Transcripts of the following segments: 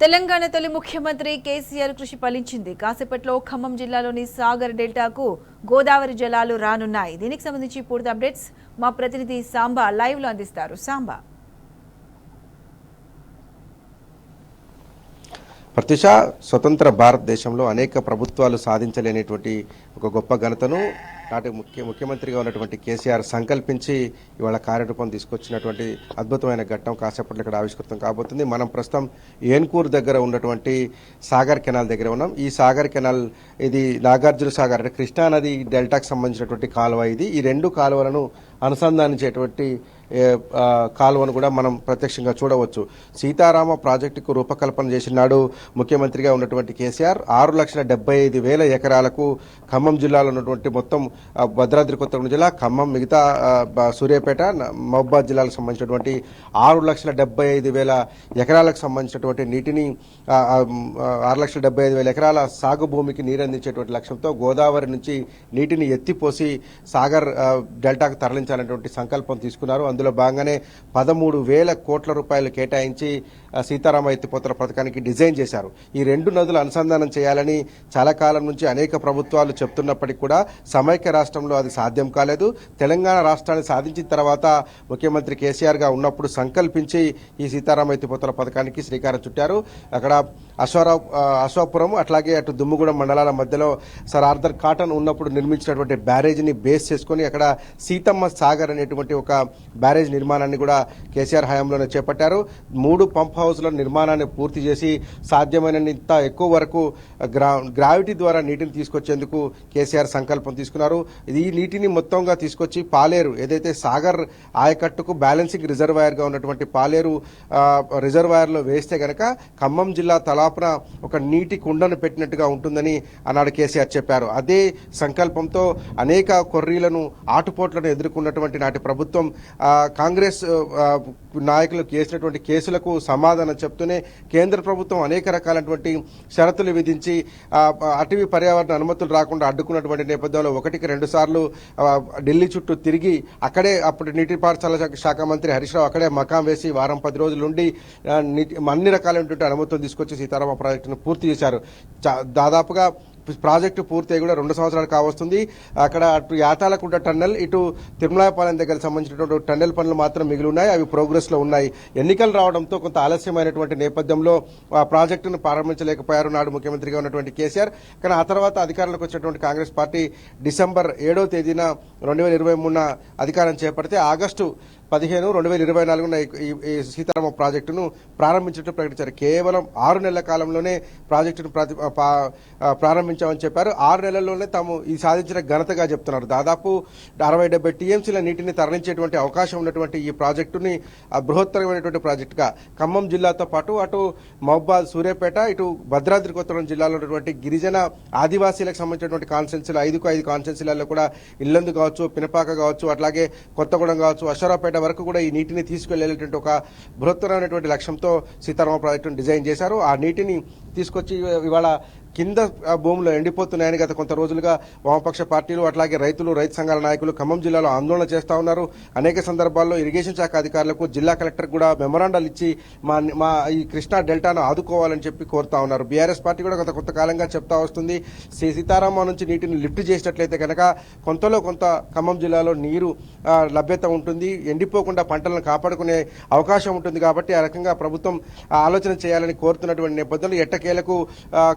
తెలంగాణ తొలి ముఖ్యమంత్రి కేసీఆర్ కృషి ఫలించింది. కాసేపట్లో ఖమ్మం జిల్లాలోని సాగర్ డెల్టాకు గోదావరి జలాలు రానున్నాయి. దీనికి సంబంధించి పూర్తి అప్డేట్స్ మా ప్రతినిధి సాంబా లైవ్ లో అందిస్తారు. సాంబా. ప్రతిష స్వతంత్ర భారతదేశంలో అనేక ప్రభుత్వాలు సాధించలేనటువంటి ఒక గొప్ప ఘనతను నాటి ముఖ్యమంత్రిగా ఉన్నటువంటి కేసీఆర్ సంకల్పించి ఇవాళ కార్యరూపం తీసుకొచ్చినటువంటి అద్భుతమైన ఘట్టం కాసేపట్లో ఇక్కడ ఆవిష్కృతం కాబోతుంది. మనం ప్రస్తుతం ఏన్కూర్ దగ్గర ఉన్నటువంటి సాగర్ కెనాల్ దగ్గర ఉన్నాం. ఈ సాగర్ కెనాల్ ఇది నాగార్జున సాగర్ అంటే కృష్ణానది డెల్టాకు సంబంధించినటువంటి కాలువ. ఇది ఈ రెండు కాలువలను అనుసంధానించేటువంటి కాలువను కూడా మనం ప్రత్యక్షంగా చూడవచ్చు. సీతారామ ప్రాజెక్టుకు రూపకల్పన చేసినాడు ముఖ్యమంత్రిగా ఉన్నటువంటి కేసీఆర్. 6,75,000 ఎకరాలకు ఖమ్మం జిల్లాలో ఉన్నటువంటి మొత్తం భద్రాద్రి కొత్తగూడెం జిల్లా, ఖమ్మం, మిగతా సూర్యాపేట, మహబూబాద్ జిల్లాలకు సంబంధించినటువంటి 6,75,000 ఎకరాలకు సంబంధించినటువంటి నీటిని 6,75,000 ఎకరాల సాగు భూమికి నీరందించేటువంటి లక్ష్యంతో గోదావరి నుంచి నీటిని ఎత్తిపోసి సాగర్ డెల్టాకు తరలించాలనేటువంటి సంకల్పం తీసుకున్నారు. అందులో భాగంగానే 13,000 కోట్ల రూపాయలు కేటాయించి సీతారామ ఎత్తిపోతల పథకానికి డిజైన్ చేశారు. ఈ రెండు నదులు అనుసంధానం చేయాలని చాలా కాలం నుంచి అనేక ప్రభుత్వాలు చెప్తున్నప్పటికీ కూడా సమైక్య రాష్ట్రంలో అది సాధ్యం కాలేదు. తెలంగాణ రాష్ట్రాన్ని సాధించిన తర్వాత ముఖ్యమంత్రి కేసీఆర్ గా ఉన్నప్పుడు సంకల్పించి ఈ సీతారామ ఎత్తిపోతల పథకానికి శ్రీకారం చుట్టారు. అక్కడ అశ్వాపురం అట్లాగే అటు దుమ్ముగూడెం మండలాల మధ్యలో సర్ ఆర్థర్ కాటన్ ఉన్నప్పుడు నిర్మించినటువంటి బ్యారేజీని బేస్ చేసుకుని అక్కడ సీతమ్మ సాగర్ అనేటువంటి ఒక బ్యారేజ్ నిర్మాణాన్ని కూడా కేసీఆర్ హయాంలోనే చేపట్టారు. 3 పంప్ హౌస్ల నిర్మాణాన్ని పూర్తి చేసి సాధ్యమైనంత ఎక్కువ వరకు గ్రావిటీ ద్వారా నీటిని తీసుకొచ్చేందుకు కేసీఆర్ సంకల్పం తీసుకున్నారు. ఈ నీటిని మొత్తంగా తీసుకొచ్చి పాలేరు ఏదైతే సాగర్ ఆయకట్టుకు బ్యాలెన్సింగ్ రిజర్వాయర్గా ఉన్నటువంటి పాలేరు రిజర్వాయర్లో వేస్తే గనక ఖమ్మం జిల్లా తలాపున ఒక నీటి కుండను పెట్టినట్టుగా ఉంటుందని ఆనాడు కేసీఆర్ చెప్పారు. అదే సంకల్పంతో అనేక కొర్రీలను ఆటుపోట్లను ఎదుర్కొన్నటువంటి నాటి ప్రభుత్వం కాంగ్రెస్ నాయకులకు చేసినటువంటి కేసులకు సమాధానం చెప్తూనే కేంద్ర ప్రభుత్వం అనేక రకాలైనటువంటి షరతులు విధించి అటవీ పర్యావరణ అనుమతులు రాకుండా అడ్డుకున్నటువంటి నేపథ్యంలో 1కి 2 సార్లు ఢిల్లీ చుట్టూ తిరిగి అక్కడే అప్పుడు నీటిపారుదల శాఖ మంత్రి హరీష్ రావు అక్కడే మకాం వేసి వారం 10 రోజుల నుండి అన్ని రకాలైనటువంటి అనుమతులు తీసుకొచ్చి సీతారామ ప్రాజెక్టును పూర్తి చేశారు. దాదాపుగా ప్రాజెక్టు పూర్తి కూడా 2 సంవత్సరాలు కావస్తుంది. అక్కడ అటు యాతాలకుంట టన్నెల్, ఇటు తిరుమలాపాలెం దగ్గర సంబంధించినటువంటి టన్నెల్ పనులు మాత్రం మిగిలి ఉన్నాయి. అవి ప్రోగ్రెస్ లో ఉన్నాయి. ఎన్నికలు రావడంతో కొంత ఆలస్యమైనటువంటి నేపథ్యంలో ఆ ప్రాజెక్టును ప్రారంభించలేకపోయారు నాడు ముఖ్యమంత్రిగా ఉన్నటువంటి కేసీఆర్. కానీ ఆ తర్వాత అధికారంలోకి వచ్చినటువంటి కాంగ్రెస్ పార్టీ డిసెంబర్ 7వ తేదీన 2023 అధికారం చేపడితే ఆగస్టు 15, 2024 ఈ సీతారామ ప్రాజెక్టును ప్రారంభించినట్టు ప్రకటించారు. కేవలం 6 నెలల కాలంలోనే ప్రాజెక్టును ప్రారంభించామని చెప్పారు. 6 నెలల్లోనే తాము ఈ సాధించిన ఘనతగా చెప్తున్నారు. దాదాపు 60-70 టీఎంసీల నీటిని తరలించేటువంటి అవకాశం ఉన్నటువంటి ఈ ప్రాజెక్టుని బృహత్తరమైనటువంటి ప్రాజెక్టుగా ఖమ్మం జిల్లాతో పాటు అటు మహబూబాద్, సూర్యాపేట, ఇటు భద్రాద్రి కొత్తగూడెం జిల్లాలో ఉన్నటువంటి గిరిజన ఆదివాసీలకు సంబంధించినటువంటి కాన్స్టిట్యున్సీలు 5 కాన్స్టిట్యున్సీలలో కూడా ఇల్లందు కావచ్చు, పినపాక కావచ్చు, అట్లాగే కొత్తగూడెం కావచ్చు, అశ్వరాపేట వరకు కూడా ఈ నీటిని తీసుకెళ్లేటువంటి ఒక బృహత్తరమైనటువంటి లక్ష్యంతో సీతారామ ప్రాజెక్టును డిజైన్ చేశారు. ఆ నీటిని తీసుకొచ్చి ఇవాళ కింద భూములు ఎండిపోతున్నాయని గత కొంత రోజులుగా వామపక్ష పార్టీలు అట్లాగే రైతులు, రైతు సంఘాల నాయకులు ఖమ్మం జిల్లాలో ఆందోళన చేస్తా ఉన్నారు. అనేక సందర్భాల్లో ఇరిగేషన్ శాఖ అధికారులకు, జిల్లా కలెక్టర్ కూడా మెమరాండాలు ఇచ్చి మా ఈ కృష్ణా డెల్టాను ఆదుకోవాలని చెప్పి కోరుతా ఉన్నారు. బీఆర్ఎస్ పార్టీ కూడా గత కొంతకాలంగా చెప్తా వస్తుంది, సీతారామ నుంచి నీటిని లిఫ్ట్ చేసినట్లయితే కనుక కొంతలో కొంత ఖమ్మం జిల్లాలో నీరు లభ్యత ఉంటుంది, ఎండిపోకుండా పంటలను కాపాడుకునే అవకాశం ఉంటుంది. కాబట్టి ఆ రకంగా ప్రభుత్వం ఆలోచన చేయాలని కోరుతున్నటువంటి నేపథ్యంలో ఎట్టకేలకు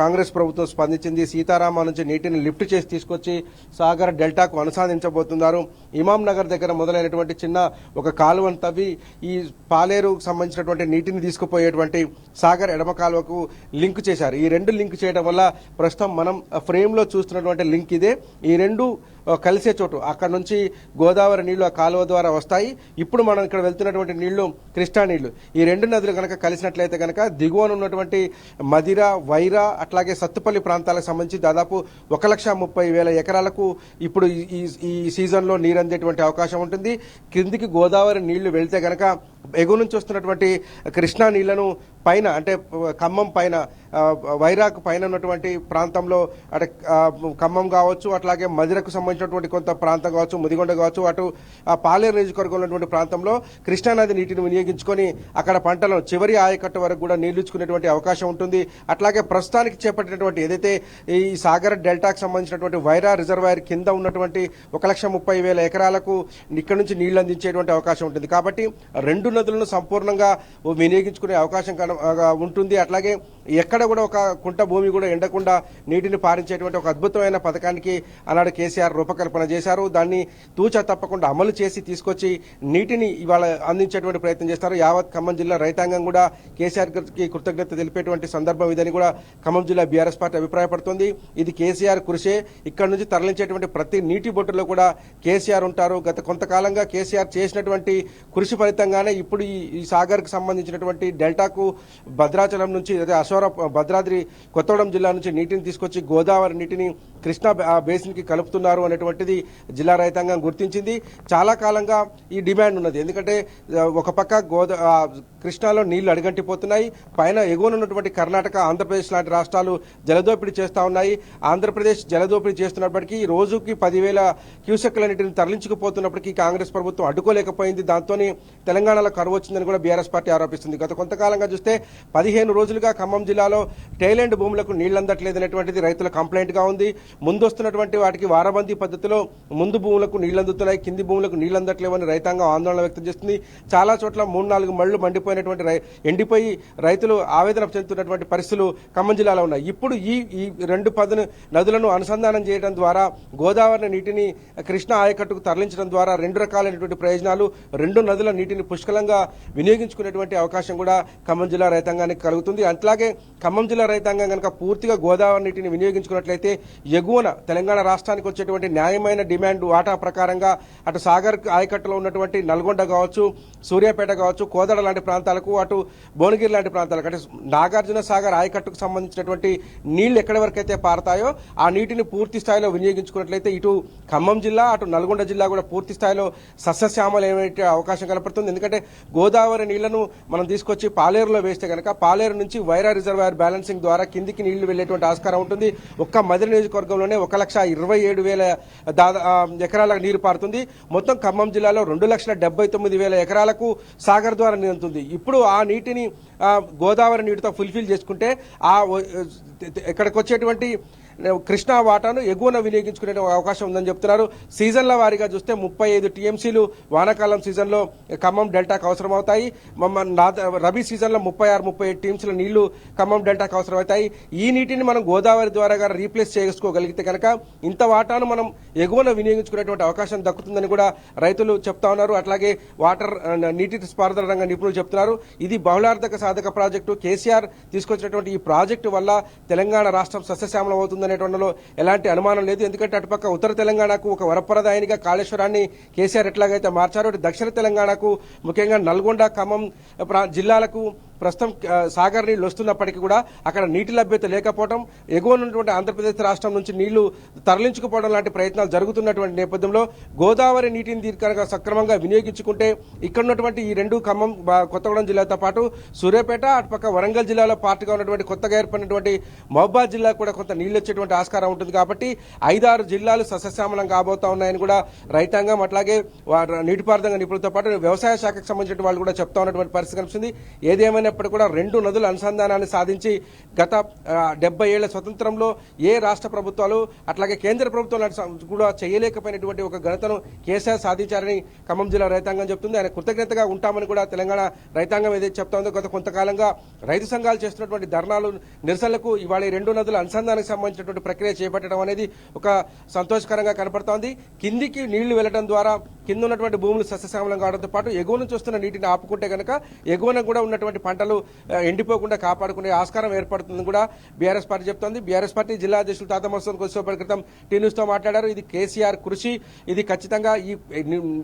కాంగ్రెస్ ప్రభుత్వం స్పందించింది. సీతారామ నుంచి నీటిని లిఫ్ట్ చేసి తీసుకొచ్చి సాగర్ డెల్టాకు అనుసంధించబోతున్నారు. ఇమాం నగర్ దగ్గర మొదలైనటువంటి చిన్న ఒక కాలువను తవ్వి ఈ పాలేరు సంబంధించినటువంటి నీటిని తీసుకుపోయేటువంటి సాగర్ ఎడమ కాలువకు లింక్ చేశారు. ఈ రెండు లింక్ చేయడం వల్ల ప్రస్తుతం మనం ఫ్రేమ్ లో చూస్తున్నటువంటి లింక్ ఇదే. ఈ రెండు కలిసే చోటు అక్కడ నుంచి గోదావరి నీళ్లు ఆ కాలువ ద్వారా వస్తాయి. ఇప్పుడు మనం ఇక్కడ వెళ్తున్నటువంటి నీళ్లు కృష్ణా నీళ్లు. ఈ రెండు నదులు కనుక కలిసినట్లయితే కనుక దిగువన ఉన్నటువంటి మదిర, వైరా అట్లాగే సత్తుపల్లి ప్రాంతాలకు సంబంధించి దాదాపు 1,30,000 ఎకరాలకు ఇప్పుడు ఈ సీజన్లో నీరు అందేటువంటి అవకాశం ఉంటుంది. కిందికి గోదావరి నీళ్లు వెళ్తే కనుక ఎగువ నుంచి వస్తున్నటువంటి కృష్ణా నీళ్లను పైన అంటే ఖమ్మం పైన వైరాకు పైన ఉన్నటువంటి ప్రాంతంలో అటు ఖమ్మం కావచ్చు, అట్లాగే మదిరకు సంబంధించినటువంటి కొంత ప్రాంతం కావచ్చు, ముదిగొండ కావచ్చు, అటు పాలేరు నియోజకవర్గంలో ఉన్నటువంటి ప్రాంతంలో కృష్ణానది నీటిని వినియోగించుకొని అక్కడ పంటలను చివరి ఆయకట్టు వరకు కూడా నీళ్లు ఇచ్చుకునేటువంటి అవకాశం ఉంటుంది. అట్లాగే ప్రస్తుతానికి చేపట్టినటువంటి ఏదైతే ఈ సాగర్ డెల్టాకు సంబంధించినటువంటి వైరా రిజర్వాయర్ కింద ఉన్నటువంటి 1,30,000 ఎకరాలకు ఇక్కడ నుంచి నీళ్లు అందించేటువంటి అవకాశం ఉంటుంది. కాబట్టి రెండు నదులను సంపూర్ణంగా వినియోగించుకునే అవకాశం ఉంటుంది. అట్లాగే ఎక్కడ కూడా ఒక కుంట భూమి కూడా ఎండకుండా నీటిని పారించేటువంటి ఒక అద్భుతమైన పథకానికి ఆనాడు కేసీఆర్ రూపకల్పన చేశారు. దాన్ని తూచా తప్పకుండా అమలు చేసి తీసుకొచ్చి నీటిని ఇవాళ అందించేటువంటి ప్రయత్నం చేస్తారు. యావత్ ఖమ్మం జిల్లా రైతాంగం కూడా కేసీఆర్ కి కృతజ్ఞత తెలిపేటువంటి సందర్భం ఇదని కూడా ఖమ్మం జిల్లా బీఆర్ఎస్ పార్టీ అభిప్రాయపడుతుంది. ఇది కేసీఆర్ కృషే. ఇక్కడ నుంచి తరలించేటువంటి ప్రతి నీటి బొట్టులో కూడా కేసీఆర్ ఉంటారు. గత కొంతకాలంగా కేసీఆర్ చేసినటువంటి కృషి ఫలితంగానే ఇప్పుడు ఈ సాగర్ కు సంబంధించినటువంటి డెల్టాకు భద్రాచలం నుంచి భద్రాద్రి కొత్తగూడెం జిల్లా నుంచి నీటిని తీసుకొచ్చి గోదావరి నీటిని కృష్ణా బేసిన్ కి కలుపుతున్నారు అనేటువంటిది జిల్లా రైతాంగం గుర్తించింది. చాలా కాలంగా ఈ డిమాండ్ ఉన్నది. ఎందుకంటే ఒక పక్క కృష్ణాలో నీళ్లు అడుగంటిపోతున్నాయి, పైన ఎగువన ఉన్నటువంటి కర్ణాటక, ఆంధ్రప్రదేశ్ లాంటి రాష్ట్రాలు జలదోపిడీ చేస్తా ఉన్నాయి. ఆంధ్రప్రదేశ్ జలదోపిడీ చేస్తున్నప్పటికీ రోజుకి 10,000 క్యూసెక్ల నీటిని తరలించుకుపోతున్నప్పటికీ కాంగ్రెస్ ప్రభుత్వం అడ్డుకోలేకపోయింది. దాంతో తెలంగాణలో కరువు వచ్చిందని కూడా బీఆర్ఎస్ పార్టీ ఆరోపిస్తుంది. గత కొంతకాలంగా చూస్తే 15 రోజులుగా ఖమ్మం జిల్లాలో టైలెండ్ భూములకు నీళ్లు అందట్లేదనేటువంటిది రైతుల కంప్లైంట్ గా ఉంది. ముందు వస్తున్నటువంటి వాటికి వారబందీ పద్ధతిలో ముందు భూములకు నీళ్లు అందుతున్నాయి, కింది భూములకు నీళ్లు అందట్లేవని రైతాంగం ఆందోళన వ్యక్తం చేస్తుంది. చాలా చోట్ల 3-4 మళ్లు మండిపోయినటువంటి ఎండిపోయి రైతులు ఆవేదన చెందుతున్నటువంటి పరిస్థితులు ఖమ్మం జిల్లాలో ఉన్నాయి. ఇప్పుడు ఈ 2 నదులను అనుసంధానం చేయడం ద్వారా గోదావరి నీటిని కృష్ణా ఆయకట్టుకు తరలించడం ద్వారా 2 రకాలైనటువంటి ప్రయోజనాలు, 2 నదుల నీటిని పుష్కలంగా వినియోగించుకునేటువంటి అవకాశం కూడా ఖమ్మం జిల్లా రైతాంగానికి కలుగుతుంది. అట్లాగే ఖమ్మం జిల్లా రైతాంగం కనుక పూర్తిగా గోదావరి నీటిని వినియోగించుకున్నట్లయితే ఎగువన తెలంగాణ రాష్ట్రానికి వచ్చేటువంటి న్యాయమైన డిమాండ్ వాటా ప్రకారంగా అటు సాగర్ ఆయకట్టులో ఉన్నటువంటి నల్గొండ కావచ్చు, సూర్యాపేట కావచ్చు, కోదడ లాంటి ప్రాంతాలకు, అటు భువనగిరి లాంటి ప్రాంతాలకు అంటే నాగార్జున సాగర్ ఆయకట్టుకు సంబంధించినటువంటి నీళ్లు ఎక్కడి వరకు అయితే పారతాయో ఆ నీటిని పూర్తి స్థాయిలో వినియోగించుకున్నట్లయితే ఇటు ఖమ్మం జిల్లా, అటు నల్గొండ జిల్లా కూడా పూర్తి స్థాయిలో సస్యశ్యామలు ఏమైతే అవకాశం కనపడుతుంది. ఎందుకంటే గోదావరి నీళ్లను మనం తీసుకొచ్చి పాలేరులో వేస్తే కనుక పాలేరు నుంచి వైరా రిజర్వాయర్ బ్యాలెన్సింగ్ ద్వారా కిందికి నీళ్లు వెళ్లేటువంటి ఆస్కారం ఉంటుంది. ఒక్క మదిర నియోజకవర్గంలోనే 1,27,000 ఎకరాల నీరు పారుతుంది. మొత్తం ఖమ్మం జిల్లాలో 2,79,000 ఎకరాలకు సాగర్ ద్వారా నిందుతుంది. ఇప్పుడు ఆ నీటిని గోదావరి నీటితో ఫుల్ఫిల్ చేసుకుంటే ఇక్కడికి వచ్చేటువంటి కృష్ణా వాటాను ఎగువన వినియోగించుకునే అవకాశం ఉందని చెప్తున్నారు. సీజన్ల వారీగా చూస్తే 35 టీఎంసీలు వానాకాలం సీజన్లో ఖమ్మం డెల్టాకు అవసరమవుతాయి. రబీ సీజన్లో 36-37 టీఎంసీల నీళ్లు ఖమ్మం డెల్టాకు అవసరమవుతాయి. ఈ నీటిని మనం గోదావరి ద్వారా రీప్లేస్ చేసుకోగలిగితే కనుక ఇంత వాటాను మనం ఎగువన వినియోగించుకునేటువంటి అవకాశం దక్కుతుందని కూడా రైతులు చెప్తా ఉన్నారు. అట్లాగే నీటి పారుదల రంగ నిపుణులు చెప్తున్నారు. ఇది బహుళార్థక సాధక ప్రాజెక్టు. కేసీఆర్ తీసుకొచ్చినటువంటి ఈ ప్రాజెక్టు వల్ల తెలంగాణ రాష్ట్రం సస్యశ్యామలం అవుతుంది అనేటువంటిలో ఎలాంటి అనుమానం లేదు. ఎందుకంటే అటుపక్క ఉత్తర తెలంగాణకు ఒక వరప్రదాయనిగా కాళేశ్వరాన్ని కేసీఆర్ ఎట్లాగైతే మార్చారో దక్షిణ తెలంగాణకు ముఖ్యంగా నల్గొండ, ఖమ్మం జిల్లాలకు ప్రస్తుతం సాగర్ నీళ్లు వస్తున్నప్పటికీ కూడా అక్కడ నీటి లభ్యత లేకపోవడం, ఎగువ ఉన్నటువంటి ఆంధ్రప్రదేశ్ రాష్ట్రం నుంచి నీళ్లు తరలించుకుపోవడం లాంటి ప్రయత్నాలు జరుగుతున్నటువంటి నేపథ్యంలో గోదావరి నీటిని కనుక సక్రమంగా వినియోగించుకుంటే ఇక్కడ ఉన్నటువంటి ఈ 2 ఖమ్మం, కొత్తగూడెం జిల్లాతో పాటు సూర్యాపేట, అటుపక్క వరంగల్ జిల్లాలో పార్టీగా ఉన్నటువంటి కొత్తగా ఏర్పడినటువంటి మహబూబాద్ జిల్లా కూడా కొంత నీళ్లు వచ్చేటువంటి ఆస్కారం ఉంటుంది. కాబట్టి 5-6 జిల్లాలు సస్యశ్యామలం కాబోతా ఉన్నాయని కూడా రైతాంగం అట్లాగే నీటిపారుదల నిపుణులతో పాటు వ్యవసాయ శాఖకు సంబంధించిన వాళ్ళు కూడా చెప్తా ఉన్నటువంటి పరిస్థితి కనిపిస్తుంది. ఏదేమైనప్పటికీ కూడా 2 నదుల అనుసంధానాన్ని సాధించి గత 70 ఏళ్ల స్వతంత్రంలో ఏ రాష్ట్ర ప్రభుత్వాలు అట్లాగే కేంద్ర ప్రభుత్వాలు కూడా చేయలేకపోయినటువంటి ఒక ఘనతను కేసీఆర్ సాధించారని ఖమ్మం జిల్లా రైతాంగం చెప్తుంది. ఆయన కృతజ్ఞతగా ఉంటామని కూడా తెలంగాణ రైతాంగం ఏదైతే చెప్తా ఉందో గత కొంతకాలంగా రైతు సంఘాలు చేస్తున్నటువంటి ధర్నాలు, నిరసనలకు ఇవాళ 2 నదుల అనుసంధానానికి సంబంధించినటువంటి ప్రక్రియ చేపట్టడం అనేది ఒక సంతోషకరంగా కనపడుతోంది. కిందికి నీళ్లు వెళ్లడం ద్వారా కింద ఉన్నటువంటి భూములు సస్యశ్యామలం కావడంతో పాటు ఎగువ నుంచి వస్తున్న నీటిని ఆపుకుంటే కనుక ఎగువన కూడా ఉన్నటువంటి పంటలు ఎండిపోకుండా కాపాడుకునే ఆస్కారం ఏర్పడుతుందని కూడా బీఆర్ఎస్ పార్టీ చెప్తోంది. బీఆర్ఎస్ పార్టీ జిల్లా అధ్యక్షులు తాత మస్తోన్ కొద్దిసేపటి క్రితం టీ న్యూస్ తో మాట్లాడారు. ఇది కేసీఆర్ కృషి. ఇది ఖచ్చితంగా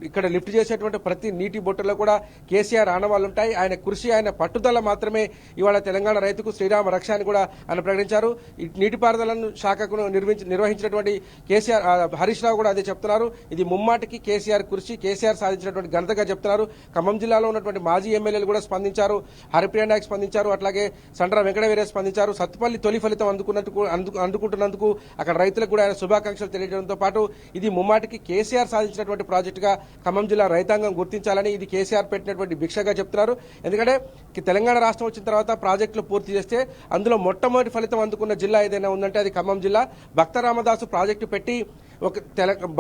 ఇక్కడ లిఫ్ట్ చేసేటువంటి ప్రతి నీటి బొట్టులో కూడా కేసీఆర్ ఆనవాళ్లు ఉంటాయి. ఆయన కృషి, ఆయన పట్టుదల మాత్రమే ఇవాళ తెలంగాణ రైతుకు శ్రీరామ రక్ష అని కూడా ఆయన ప్రకటించారు. నీటిపారుదల శాఖకు నిర్వహించినటువంటి కేసీఆర్ హరీష్ రావు కూడా అదే చెప్తున్నారు. ఇది ముమ్మాటికి కేసీఆర్ కృషి కేసీఆర్ సాధించినటువంటి ఘనతగా చెప్తున్నారు. ఖమ్మం జిల్లాలో ఉన్నటువంటి మాజీ ఎమ్మెల్యేలు కూడా స్పందించారు. హరిప్రియ నాయక్ స్పందించారు, అట్లాగే సండ్ర వెంకటవీరయ్య స్పందించారు. సత్తుపల్లి తొలి ఫలితం అందుకుంటున్నందుకు అక్కడ రైతులకు కూడా ఆయన శుభాకాంక్షలు తెలియజేయడంతో పాటు ఇది ముమ్మాటికి కేసీఆర్ సాధించినటువంటి ప్రాజెక్టుగా ఖమ్మం జిల్లా రైతాంగం గుర్తించాలని, ఇది కేసీఆర్ పెట్టినటువంటి భిక్షగా చెప్తున్నారు. ఎందుకంటే తెలంగాణ రాష్ట్రం వచ్చిన తర్వాత ప్రాజెక్టులు పూర్తి చేస్తే అందులో మొట్టమొదటి ఫలితం అందుకున్న జిల్లా ఏదైనా ఉందంటే అది ఖమ్మం జిల్లా. భక్త రామదాసు ప్రాజెక్టు పెట్టి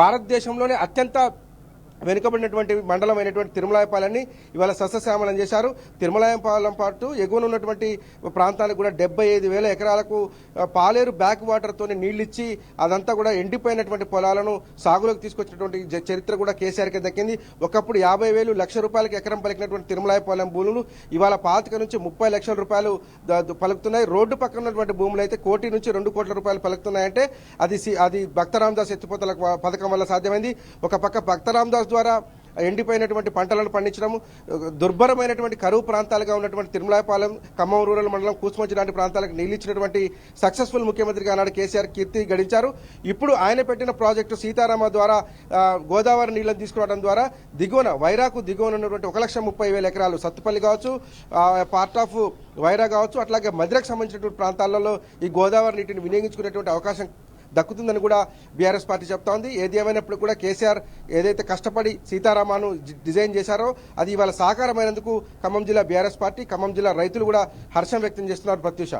భారతదేశంలోనే అత్యంత వెనుకబడినటువంటి మండలం అయినటువంటి తిరుమలాయపాలెన్ని ఇవాళ సస్యశ్యామలం చేశారు. తిరుమలాయపాలెం పాటు ఎగువన ఉన్నటువంటి ప్రాంతానికి కూడా 75,000 ఎకరాలకు పాలేరు బ్యాక్ వాటర్తో నీళ్లు ఇచ్చి అదంతా కూడా ఎండిపోయినటువంటి పొలాలను సాగులోకి తీసుకొచ్చినటువంటి చరిత్ర కూడా కేసీఆర్కి దక్కింది. ఒకప్పుడు 50,000 లక్ష రూపాయలకి ఎకరం పలికినటువంటి తిరుమలాయపాలెం భూములు ఇవాళ 25 నుంచి 30 లక్షల రూపాయలు పలుకుతున్నాయి. రోడ్డు పక్కన ఉన్నటువంటి భూములు అయితే 1 కోటి నుంచి 2 కోట్ల రూపాయలు పలుకుతున్నాయంటే అది భక్త రామదాస్ ఎత్తిపోతల పథకం వల్ల సాధ్యమైంది. ఒక పక్క భక్త రామదాస్ ద్వారా ఎండిపోయినటువంటి పంటలను పండించడం, దుర్భరమైనటువంటి కరువు ప్రాంతాలుగా ఉన్నటువంటి తిరుమలాయపాలెం, ఖమ్మం రూరల్ మండలం, కూసుమంచి లాంటి ప్రాంతాలకు నీళ్లు ఇచ్చినటువంటి సక్సెస్ఫుల్ ముఖ్యమంత్రిగా ఆనాడు కేసీఆర్ కీర్తి గడించారు. ఇప్పుడు ఆయన పెట్టిన ప్రాజెక్టు సీతారామ ద్వారా గోదావరి నీళ్లను తీసుకురావడం ద్వారా వైరాకు దిగువన ఉన్నటువంటి 1,30,000 ఎకరాలు సత్తుపల్లి కావచ్చు, పార్ట్ ఆఫ్ వైరా కావచ్చు, అట్లాగే మధిరకు సంబంధించినటువంటి ప్రాంతాలలో ఈ గోదావరి నీటిని వినియోగించుకునేటువంటి అవకాశం దక్కుతుందని కూడా బీఆర్ఎస్ పార్టీ చెప్తా ఉంది. ఏది ఏమైనప్పుడు కూడా కేసీఆర్ ఏదైతే కష్టపడి సీతారామాను డిజైన్ చేశారో అది ఇవాళ సాకారమైనందుకు ఖమ్మం జిల్లా బీఆర్ఎస్ పార్టీ, ఖమ్మం జిల్లా రైతులు కూడా హర్షం వ్యక్తం చేస్తున్నారు. ప్రత్యూష.